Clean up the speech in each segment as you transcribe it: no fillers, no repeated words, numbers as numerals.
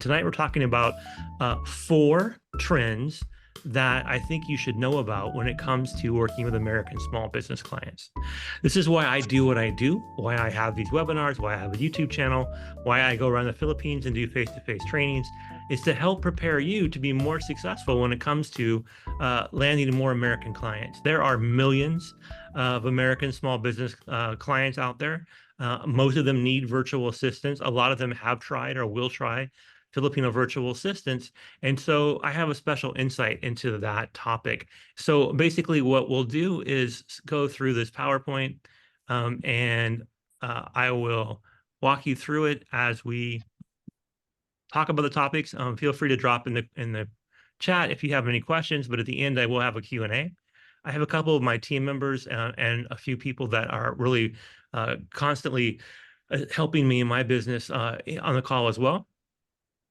Tonight we're talking about 4 trends that I think you should know about when it comes to working with American small business clients. This is why I do what I do, why I have these webinars, why I have a YouTube channel, why I go around the Philippines and do face-to-face trainings, is to help prepare you to be more successful when it comes to landing more American clients. There are millions of American small business clients out there. Most of them need virtual assistants. A lot of them have tried or will try Filipino virtual assistants. And so I have a special insight into that topic. So basically what we'll do is go through this PowerPoint and I will walk you through it as we talk about the topics. Feel free to drop in the chat if you have any questions, but at the end I will have a Q&A. I have a couple of my team members and a few people that are really constantly helping me in my business on the call as well.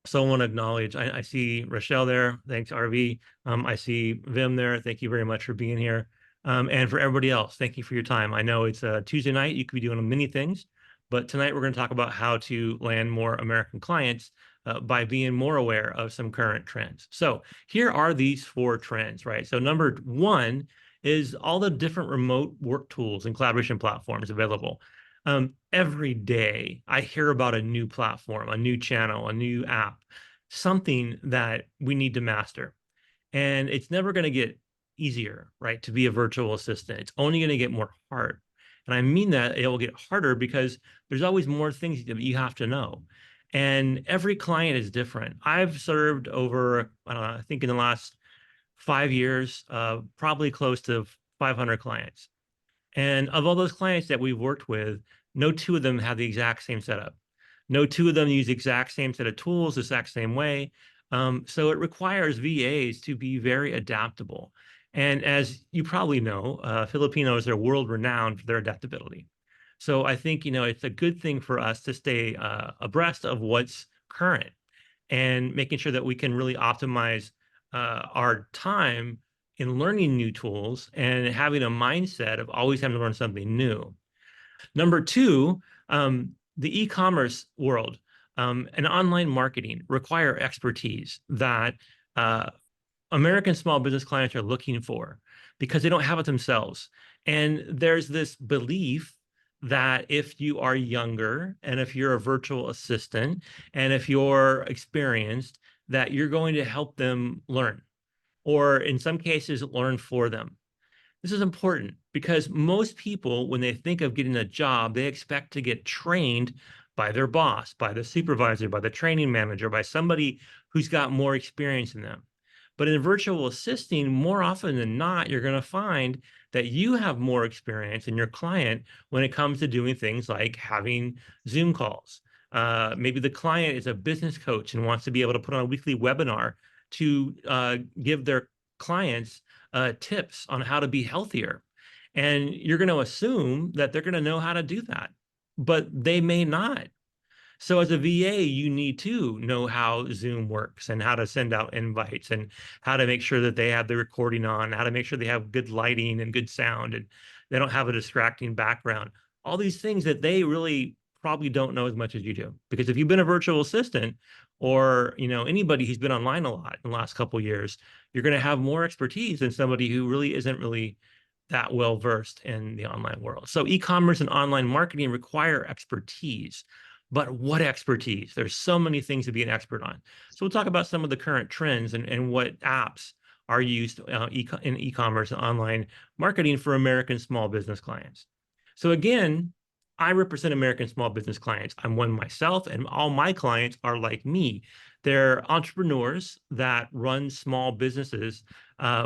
So I want to acknowledge, I see Rochelle there. Thanks, RV. I see Vim there. Thank you very much for being here. And for everybody else, thank you for your time. I know it's a Tuesday night. You could be doing many things, but tonight we're going to talk about how to land more American clients by being more aware of some current trends. So here are these 4 trends, right? So number 1 is all the different remote work tools and collaboration platforms available. Every day I hear about a new platform, a new channel, a new app, something that we need to master. And it's never going to get easier, right, to be a virtual assistant. It's only going to get more hard. And I mean that it will get harder because there's always more things that you have to know. And every client is different. I've served over, I think in the last 5 years, probably close to 500 clients. And of all those clients that we've worked with, no 2 of them have the exact same setup. No 2 of them use the exact same set of tools, the exact same way. So it requires VAs to be very adaptable. And as you probably know, Filipinos are world renowned for their adaptability. So I think, it's a good thing for us to stay abreast of what's current and making sure that we can really optimize our time in learning new tools and having a mindset of always having to learn something new. Number 2, the e-commerce world and online marketing require expertise that American small business clients are looking for because they don't have it themselves. And there's this belief that if you are younger and if you're a virtual assistant and if you're experienced, that you're going to help them learn, or in some cases, learn for them. This is important because most people, when they think of getting a job, they expect to get trained by their boss, by the supervisor, by the training manager, by somebody who's got more experience than them. But in virtual assisting, more often than not, you're going to find that you have more experience than your client when it comes to doing things like having Zoom calls. Maybe the client is a business coach and wants to be able to put on a weekly webinar to give their clients tips on how to be healthier. And you're going to assume that they're going to know how to do that, but they may not. So as a VA, you need to know how Zoom works and how to send out invites and how to make sure that they have the recording on, how to make sure they have good lighting and good sound and they don't have a distracting background. All these things that they really probably don't know as much as you do. Because if you've been a virtual assistant or, anybody who's been online a lot in the last couple of years, you're going to have more expertise than somebody who really isn't really that well versed in the online world. So e-commerce and online marketing require expertise. But what expertise? There's so many things to be an expert on. So we'll talk about some of the current trends and what apps are used in e-commerce and online marketing for American small business clients. So again, I represent American small business clients. I'm one myself, and all my clients are like me. They're entrepreneurs that run small businesses.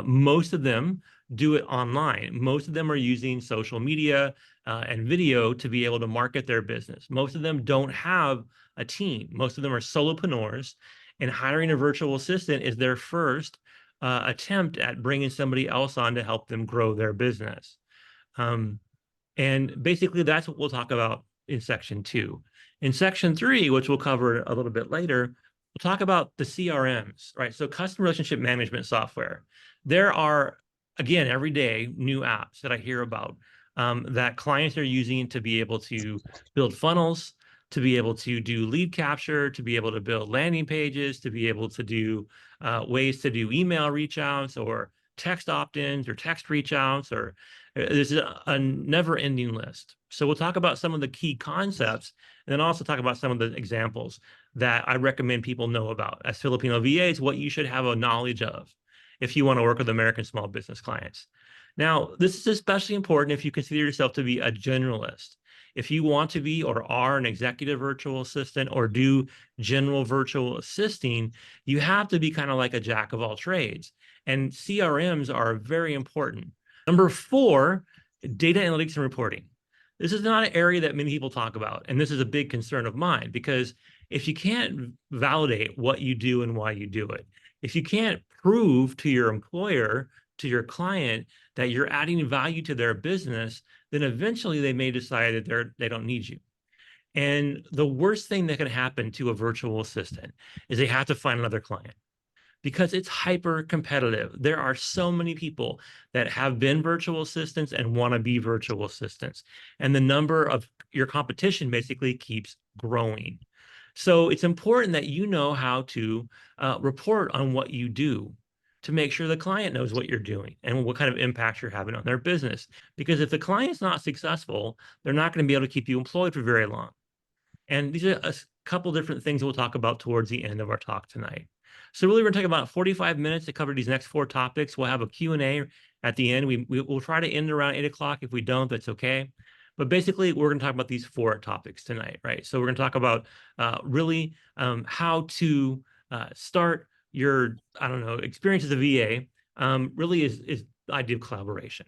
Most of them do it online. Most of them are using social media and video to be able to market their business. Most of them don't have a team. Most of them are solopreneurs, and hiring a virtual assistant is their first attempt at bringing somebody else on to help them grow their business. And basically, that's what we'll talk about in section 2. In section 3, which we'll cover a little bit later, we'll talk about the CRMs, right? So customer relationship management software. There are, again, every day, new apps that I hear about that clients are using to be able to build funnels, to be able to do lead capture, to be able to build landing pages, to be able to do ways to do email reach outs or text opt-ins or text reach outs, or there's a never-ending list. So we'll talk about some of the key concepts and then also talk about some of the examples that I recommend people know about as Filipino VAs, what you should have a knowledge of if you want to work with American small business clients. Now, this is especially important if you consider yourself to be a generalist. If you want to be or are an executive virtual assistant or do general virtual assisting, you have to be kind of like a jack of all trades. And CRMs are very important. Number 4, data analytics and reporting. This is not an area that many people talk about, and this is a big concern of mine, because if you can't validate what you do and why you do it, if you can't prove to your employer, to your client, that you're adding value to their business, then eventually they may decide that they don't need you. And the worst thing that can happen to a virtual assistant is they have to find another client, because it's hyper competitive. There are so many people that have been virtual assistants and want to be virtual assistants. And the number of your competition basically keeps growing. So it's important that you know how to report on what you do to make sure the client knows what you're doing and what kind of impact you're having on their business. Because if the client's not successful, they're not going to be able to keep you employed for very long. And these are a couple different things we'll talk about towards the end of our talk tonight. So really, we're going to take about 45 minutes to cover these next 4 topics. We'll have a Q&A at the end. We'll try to end around 8 o'clock. If we don't, that's okay. But basically, we're going to talk about these 4 topics tonight, right? So we're going to talk about really how to start your, experience as a VA. Really is the idea of collaboration.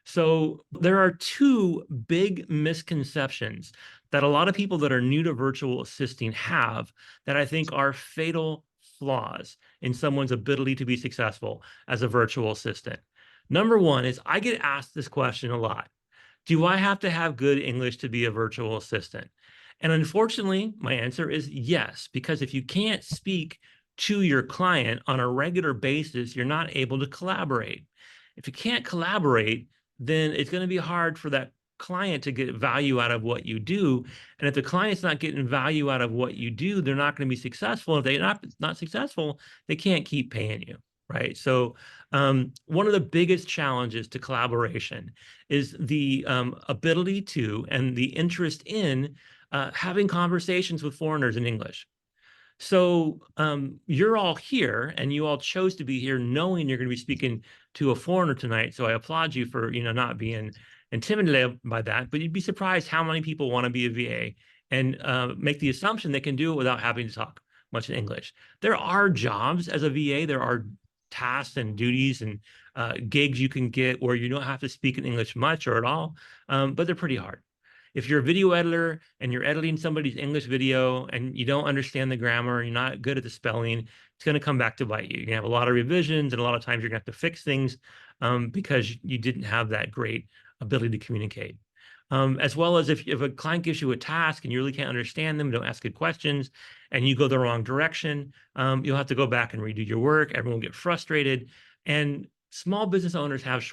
So there are 2 big misconceptions that a lot of people that are new to virtual assisting have that I think are fatal flaws in someone's ability to be successful as a virtual assistant. Number 1 is, I get asked this question a lot. Do I have to have good English to be a virtual assistant? And unfortunately, my answer is yes, because if you can't speak to your client on a regular basis, you're not able to collaborate. If you can't collaborate, then it's going to be hard for that client to get value out of what you do. And if the client's not getting value out of what you do, they're not going to be successful. If they're not successful, they can't keep paying you, right? So one of the biggest challenges to collaboration is the ability to and the interest in having conversations with foreigners in English. So you're all here and you all chose to be here knowing you're going to be speaking to a foreigner tonight. So I applaud you for, not being intimidated by that, but you'd be surprised how many people want to be a VA and make the assumption they can do it without having to talk much in English. There are jobs as a VA. There are tasks and duties and gigs you can get where you don't have to speak in English much or at all, but they're pretty hard. If you're a video editor and you're editing somebody's English video and you don't understand the grammar, you're not good at the spelling, it's going to come back to bite you. You're going to have a lot of revisions, and a lot of times you're going to have to fix things because you didn't have that great ability to communicate. As well as if a client gives you a task and you really can't understand them, don't ask good questions, and you go the wrong direction, you'll have to go back and redo your work. Everyone will get frustrated. And small business owners have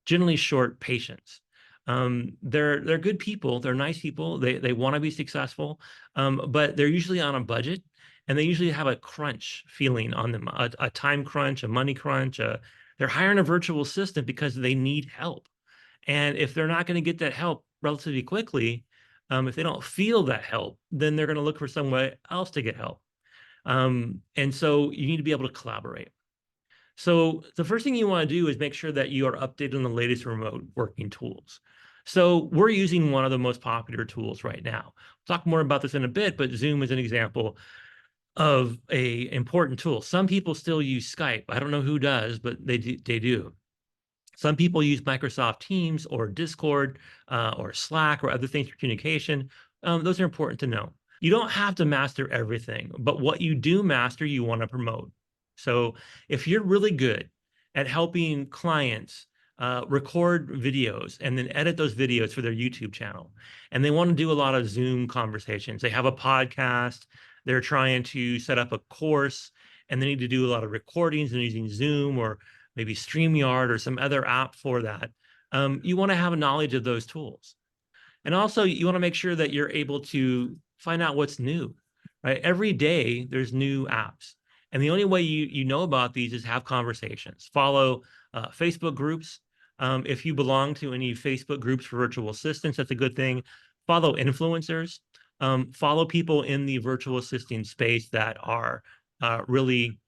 generally short patience. They're good people. They're nice people. They want to be successful, but they're usually on a budget, and they usually have a crunch feeling on them, a time crunch, a money crunch. They're hiring a virtual assistant because they need help. And if they're not going to get that help relatively quickly, if they don't feel that help, then they're going to look for somewhere else to get help. And so you need to be able to collaborate. So the first thing you want to do is make sure that you are updated on the latest remote working tools. So we're using one of the most popular tools right now. We'll talk more about this in a bit, but Zoom is an example of an important tool. Some people still use Skype. I don't know who does, but they do. Some people use Microsoft Teams or Discord or Slack or other things for communication. Those are important to know. You don't have to master everything, but what you do master, you want to promote. So if you're really good at helping clients record videos and then edit those videos for their YouTube channel, and they want to do a lot of Zoom conversations, they have a podcast, they're trying to set up a course, and they need to do a lot of recordings and using Zoom or maybe StreamYard or some other app for that, you want to have a knowledge of those tools. And also, you want to make sure that you're able to find out what's new, right? Every day there's new apps. And the only way you know about these is have conversations. Follow Facebook groups. If you belong to any Facebook groups for virtual assistants, that's a good thing. Follow influencers. Follow people in the virtual assisting space that are really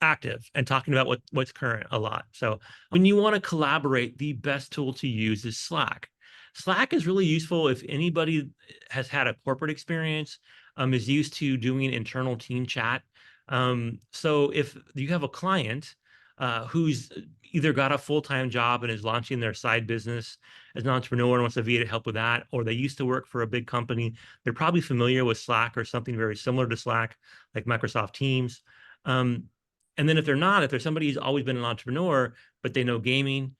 active and talking about what's current a lot. So when you want to collaborate, the best tool to use is Slack. Slack is really useful if anybody has had a corporate experience, is used to doing internal team chat. So if you have a client who's either got a full-time job and is launching their side business as an entrepreneur and wants a VA to help with that, or they used to work for a big company, they're probably familiar with Slack or something very similar to Slack, like Microsoft Teams. Um, and then if they're not, if there's somebody who's always been an entrepreneur, but they know gaming,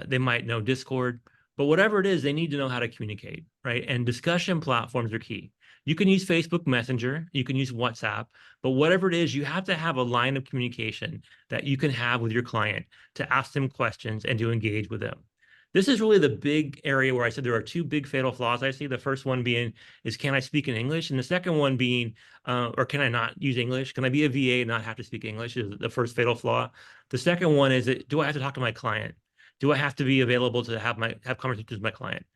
they might know Discord, but whatever it is, they need to know how to communicate, right? And discussion platforms are key. You can use Facebook Messenger, you can use WhatsApp, but whatever it is, you have to have a line of communication that you can have with your client to ask them questions and to engage with them. This is really the big area where I said there are two big fatal flaws I see. The first one being is, can I speak in English? And the second one being, or can I not use English? Can I be a VA and not have to speak English? Is the first fatal flaw. The second one is, do I have to talk to my client? Do I have to be available to have conversations with my client?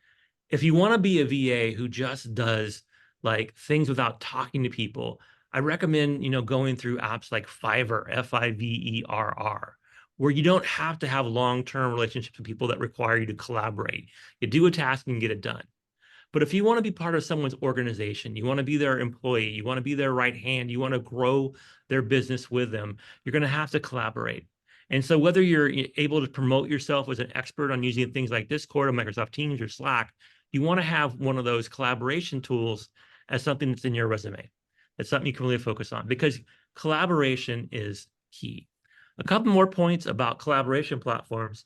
If you want to be a VA who just does like things without talking to people, I recommend, going through apps like Fiverr, Fiverr, where you don't have to have long-term relationships with people that require you to collaborate. You do a task and get it done. But if you want to be part of someone's organization, you want to be their employee, you want to be their right hand, you want to grow their business with them, you're going to have to collaborate. And so whether you're able to promote yourself as an expert on using things like Discord or Microsoft Teams or Slack, you want to have one of those collaboration tools as something that's in your resume. That's something you can really focus on, because collaboration is key. A couple more points about collaboration platforms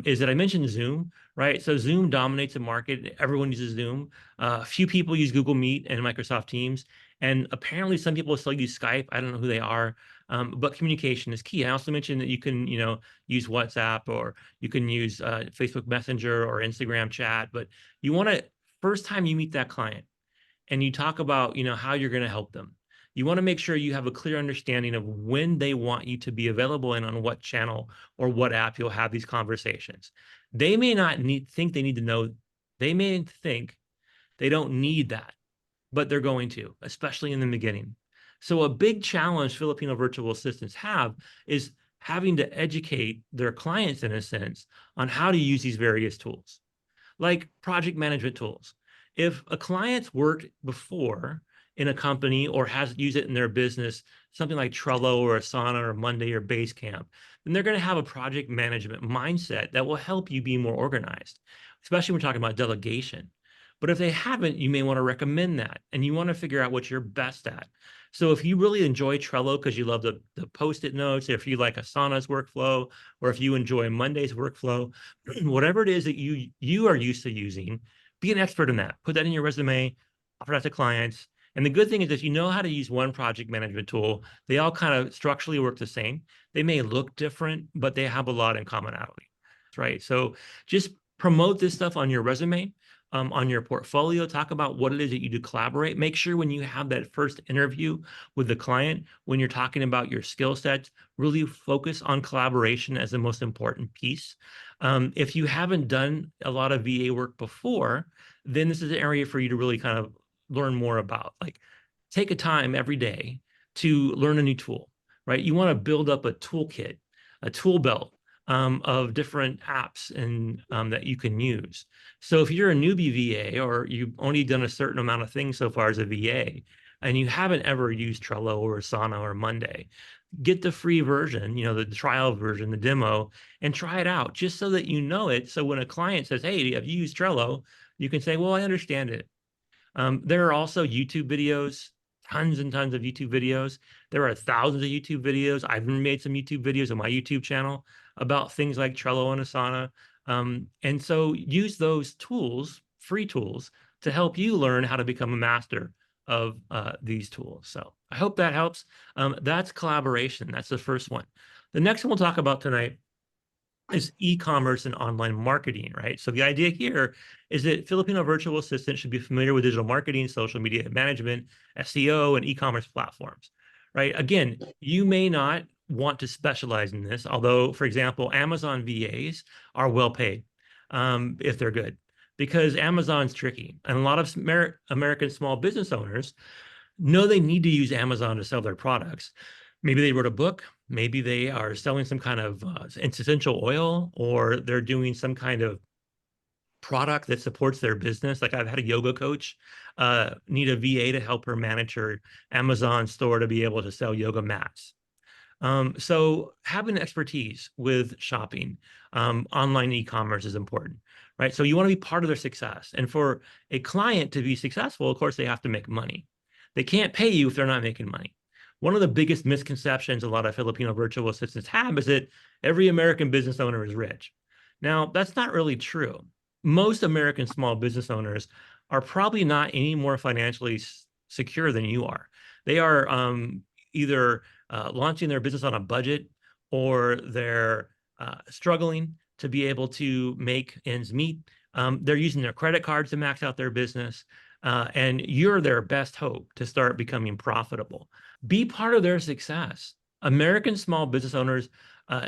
is that I mentioned Zoom, right? So Zoom dominates the market. Everyone uses Zoom. A few people use Google Meet and Microsoft Teams. And apparently some people still use Skype. I don't know who they are, but communication is key. I also mentioned that you can, use WhatsApp, or you can use Facebook Messenger or Instagram chat, but you want to, first time you meet that client and you talk about, how you're going to help them, you want to make sure you have a clear understanding of when they want you to be available and on what channel or what app you'll have these conversations. They may not think they need to know. They may think they don't need that, but they're going to, especially in the beginning. So a big challenge Filipino virtual assistants have is having to educate their clients, in a sense, on how to use these various tools, like project management tools. If a client's worked before in a company or has used it in their business, something like Trello or Asana or Monday or Basecamp, then they're going to have a project management mindset that will help you be more organized, especially when we're talking about delegation. But if they haven't, you may want to recommend that, and you want to figure out what you're best at. So if you really enjoy Trello because you love the post-it notes, if you like Asana's workflow, or if you enjoy Monday's workflow, whatever it is that you are used to using, be an expert in that. Put that in your resume, offer that to clients. And the good thing is, if you know how to use one project management tool, they all kind of structurally work the same. They may look different, but they have a lot in commonality, right? So just promote this stuff on your resume, on your portfolio. Talk about what it is that you do collaborate. Make sure when you have that first interview with the client, when you're talking about your skill sets, really focus on collaboration as the most important piece. If you haven't done a lot of VA work before, then this is an area for you to really kind of learn more about. Like, take a time every day to learn a new tool, right? You want to build up a toolkit, a tool belt of different apps and that you can use. So if you're a newbie VA, or you've only done a certain amount of things so far as a VA, and you haven't ever used Trello or Asana or Monday, get the free version, the trial version, the demo, and try it out just so that you know it. So when a client says, "Hey, have you used Trello?" you can say, "Well, I understand it." There are also YouTube videos, tons and tons of YouTube videos. There are thousands of YouTube videos. I've made some YouTube videos on my YouTube channel about things like Trello and Asana. And so use those tools, free tools, to help you learn how to become a master of these tools. So I hope that helps. That's collaboration. That's the first one. The next one we'll talk about tonight is e-commerce and online marketing, right? So the idea here is that Filipino virtual assistants should be familiar with digital marketing, social media management, SEO, and e-commerce platforms, right? Again, you may not want to specialize in this, although, for example, Amazon VAs are well paid if they're good, because Amazon's tricky. And a lot of American small business owners know they need to use Amazon to sell their products. Maybe they wrote a book, maybe they are selling some kind of essential oil, or they're doing some kind of product that supports their business. Like I've had a yoga coach need a VA to help her manage her Amazon store to be able to sell yoga mats. So having expertise with shopping, online e-commerce is important, right? So you want to be part of their success. And for a client to be successful, of course, they have to make money. They can't pay you if they're not making money. One of the biggest misconceptions a lot of Filipino virtual assistants have is that every American business owner is rich. Now, that's not really true. Most American small business owners are probably not any more financially secure than you are. They are either launching their business on a budget, or they're struggling to be able to make ends meet. They're using their credit cards to max out their business. And you're their best hope to start becoming profitable. Be part of their success. American small business owners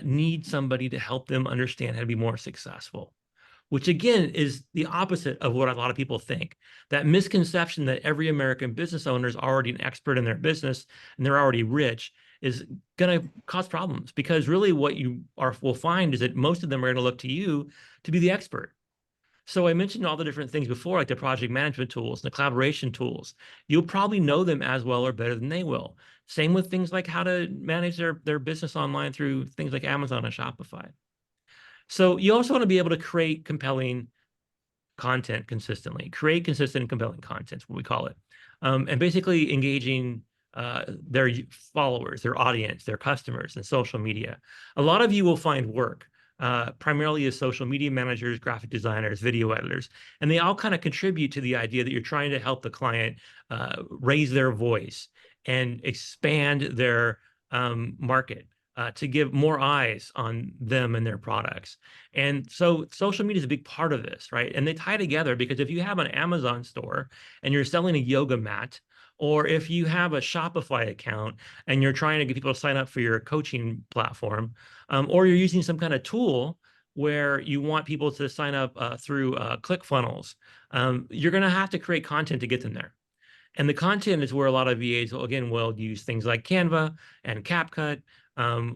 need somebody to help them understand how to be more successful, which again is the opposite of what a lot of people think. That misconception that every American business owner is already an expert in their business and they're already rich is going to cause problems, because really what you will find is that most of them are going to look to you to be the expert. So I mentioned all the different things before, like the project management tools, the collaboration tools. You'll probably know them as well or better than they will. Same with things like how to manage their business online through things like Amazon and Shopify. So you also want to be able to create compelling content consistently. Create consistent and compelling content, what we call it. And basically engaging their followers, their audience, their customers in social media. A lot of you will find work primarily as social media managers, graphic designers, video editors, and they all kind of contribute to the idea that you're trying to help the client raise their voice and expand their market. To give more eyes on them and their products. And so social media is a big part of this, right? And they tie together, because if you have an Amazon store and you're selling a yoga mat, or if you have a Shopify account and you're trying to get people to sign up for your coaching platform, or you're using some kind of tool where you want people to sign up through ClickFunnels, you're going to have to create content to get them there. And the content is where a lot of VAs will, again, will use things like Canva and CapCut,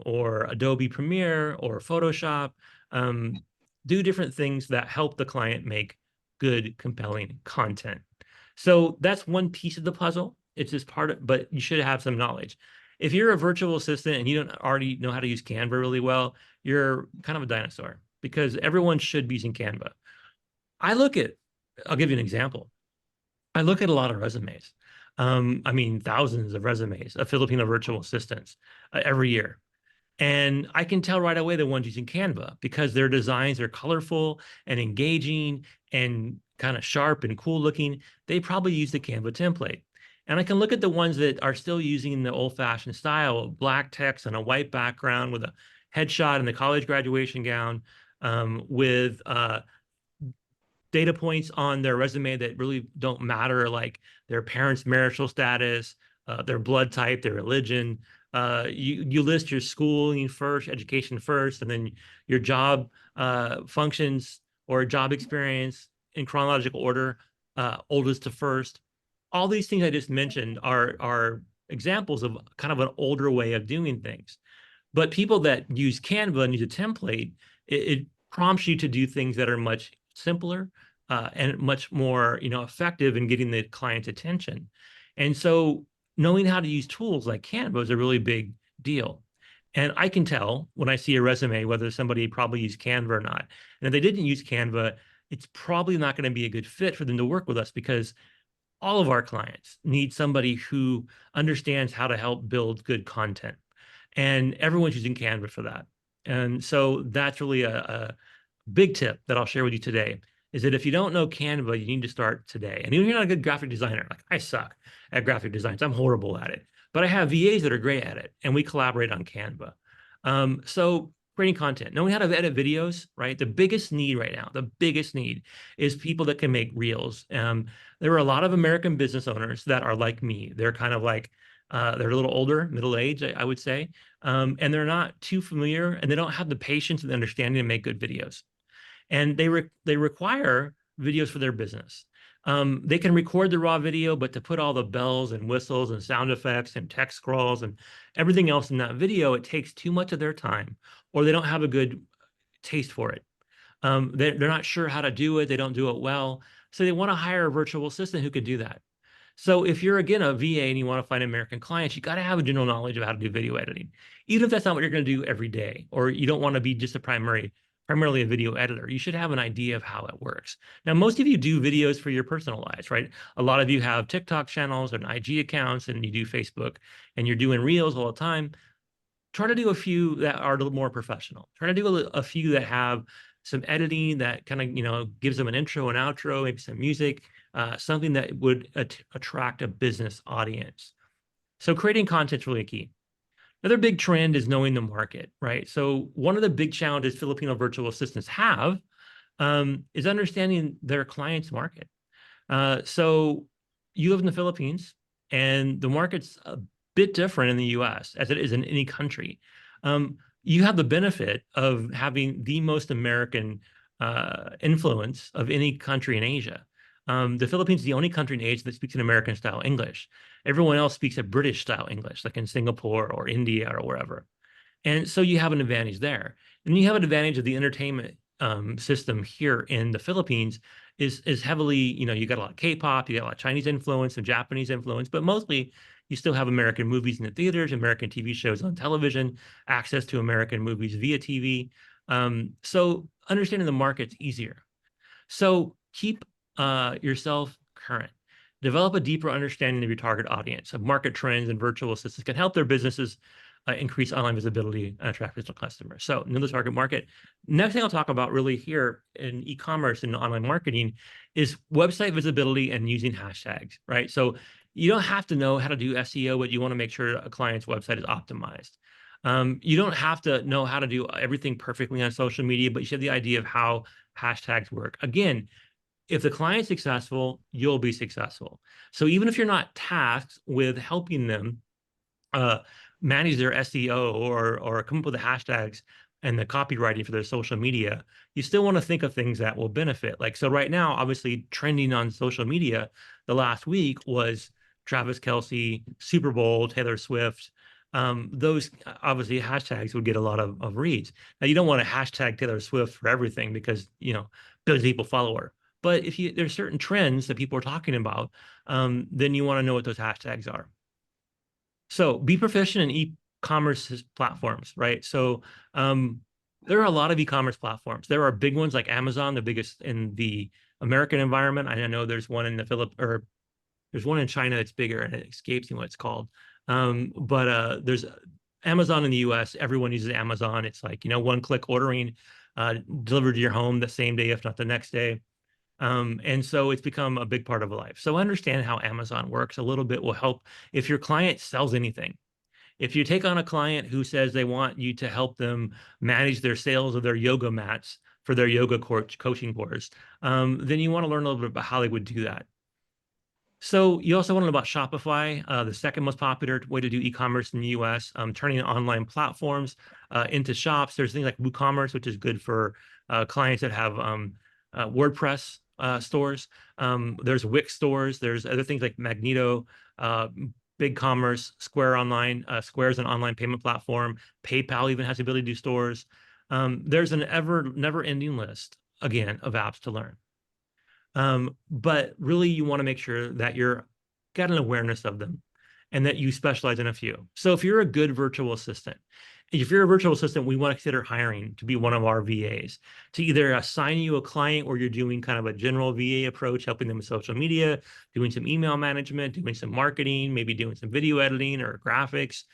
or Adobe Premiere or Photoshop, do different things that help the client make good, compelling content. So that's one piece of the puzzle. It's just part of, but you should have some knowledge. If you're a virtual assistant and you don't already know how to use Canva really well, you're kind of a dinosaur, because everyone should be using Canva. I'll give you an example. I look at a lot of resumes. I mean, thousands of resumes of Filipino virtual assistants every year. And I can tell right away the ones using Canva, because their designs are colorful and engaging and kind of sharp and cool looking. They probably use the Canva template. And I can look at the ones that are still using the old-fashioned style, black text on a white background with a headshot in the college graduation gown, with data points on their resume that really don't matter, like their parents' marital status, their blood type, their religion. You list your schooling first, education first, and then your job functions or job experience in chronological order, oldest to first. All these things I just mentioned are examples of kind of an older way of doing things. But people that use Canva and use a template, it prompts you to do things that are much simpler and much more, effective in getting the client's attention. And so knowing how to use tools like Canva is a really big deal. And I can tell when I see a resume whether somebody probably used Canva or not. And if they didn't use Canva, it's probably not going to be a good fit for them to work with us, because all of our clients need somebody who understands how to help build good content. And everyone's using Canva for that. And so that's really a big tip that I'll share with you today, is that if you don't know Canva, you need to start today. And even if you're not a good graphic designer, like I suck at graphic designs, I'm horrible at it, but I have VAs that are great at it, and we collaborate on Canva. So creating content, knowing how to edit videos, right? The biggest need right now, the biggest need is people that can make reels. There are a lot of American business owners that are like me. They're kind of like, they're a little older, middle age, I would say, and they're not too familiar, and they don't have the patience and the understanding to make good videos. And they require videos for their business. They can record the raw video, but to put all the bells and whistles and sound effects and text scrolls and everything else in that video, it takes too much of their time, or they don't have a good taste for it. They're not sure how to do it. They don't do it well. So they want to hire a virtual assistant who can do that. So if you're, again, a VA and you want to find American clients, you got to have a general knowledge of how to do video editing, even if that's not what you're going to do every day, or you don't want to be just primarily a video editor. You should have an idea of how it works. Now, most of you do videos for your personal lives, right? A lot of you have TikTok channels and IG accounts, and you do Facebook, and you're doing reels all the time. Try to do a few that are a little more professional. Try to do a few that have some editing that kind of, gives them an intro and outro, maybe some music, something that would attract a business audience. So creating content is really key. Another big trend is knowing the market, right? So one of the big challenges Filipino virtual assistants have is understanding their client's market. So you live in the Philippines, and the market's a bit different in the US as it is in any country. You have the benefit of having the most American influence of any country in Asia. The Philippines is the only country in Asia that speaks an American style English. Everyone else speaks a British style English, like in Singapore or India or wherever. And so you have an advantage there. And you have an advantage of the entertainment system here in the Philippines is heavily, you got a lot of K-pop, you got a lot of Chinese influence and Japanese influence, but mostly you still have American movies in the theaters, American TV shows on television, access to American movies via TV. So understanding the market's easier. So keep yourself current. Develop a deeper understanding of your target audience, of market trends, and virtual assistants can help their businesses increase online visibility and attract digital customers. So know the target market. Next thing I'll talk about really here in e-commerce and online marketing is website visibility and using hashtags, right? So you don't have to know how to do SEO, but you want to make sure a client's website is optimized. You don't have to know how to do everything perfectly on social media, but you should have the idea of how hashtags work. Again, if the client's successful, you'll be successful. So even if you're not tasked with helping them manage their SEO or come up with the hashtags and the copywriting for their social media, you still want to think of things that will benefit. Like, so right now, obviously trending on social media the last week was Travis Kelce, Super Bowl, Taylor Swift. Those obviously hashtags would get a lot of reads. Now, you don't want to hashtag Taylor Swift for everything because, billions of people follow her. But if there's certain trends that people are talking about, then you want to know what those hashtags are. So be proficient in e-commerce platforms, right? So there are a lot of e-commerce platforms. There are big ones like Amazon, the biggest in the American environment. I know there's one in there's one in China that's bigger, and it escapes me what it's called. But there's Amazon in the US. Everyone uses Amazon. It's like, one-click ordering, delivered to your home the same day, if not the next day. And so it's become a big part of life. So understand how Amazon works a little bit will help if your client sells anything. If you take on a client who says they want you to help them manage their sales of their yoga mats for their yoga coaching course, then you want to learn a little bit about how they would do that. So you also want to know about Shopify, the second most popular way to do e-commerce in the US, turning online platforms into shops. There's things like WooCommerce, which is good for clients that have WordPress stores. There's Wix stores. There's other things like Magneto, BigCommerce, Square Online. Square is an online payment platform. PayPal even has the ability to do stores. There's an never-ending list, again, of apps to learn. But really, you want to make sure that you're got an awareness of them and that you specialize in a few. So if you're a good virtual assistant, if you're a virtual assistant, we want to consider hiring to be one of our VAs to either assign you a client where you're doing kind of a general VA approach, helping them with social media, doing some email management, doing some marketing, maybe doing some video editing or graphics.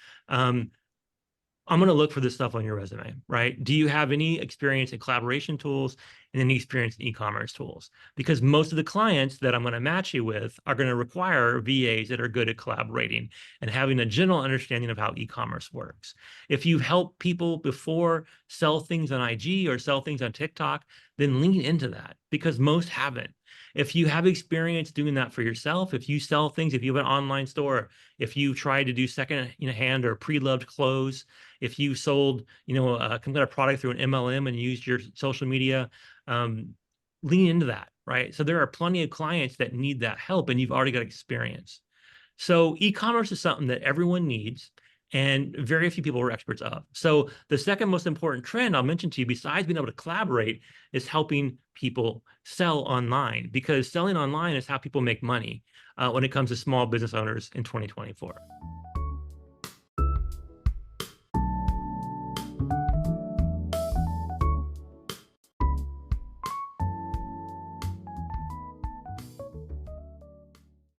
I'm going to look for this stuff on your resume, right? Do you have any experience in collaboration tools and any experience in e-commerce tools? Because most of the clients that I'm going to match you with are going to require VAs that are good at collaborating and having a general understanding of how e-commerce works. If you've helped people before sell things on IG or sell things on TikTok, then lean into that because most haven't. If you have experience doing that for yourself, if you sell things, if you have an online store, if you try to do second hand or pre-loved clothes, if you sold, some kind of product through an MLM and used your social media, um, lean into that, right? So there are plenty of clients that need that help, and you've already got experience. So e-commerce is something that everyone needs and very few people are experts of. So the second most important trend I'll mention to you, besides being able to collaborate, is helping people sell online, because selling online is how people make money when it comes to small business owners in 2024.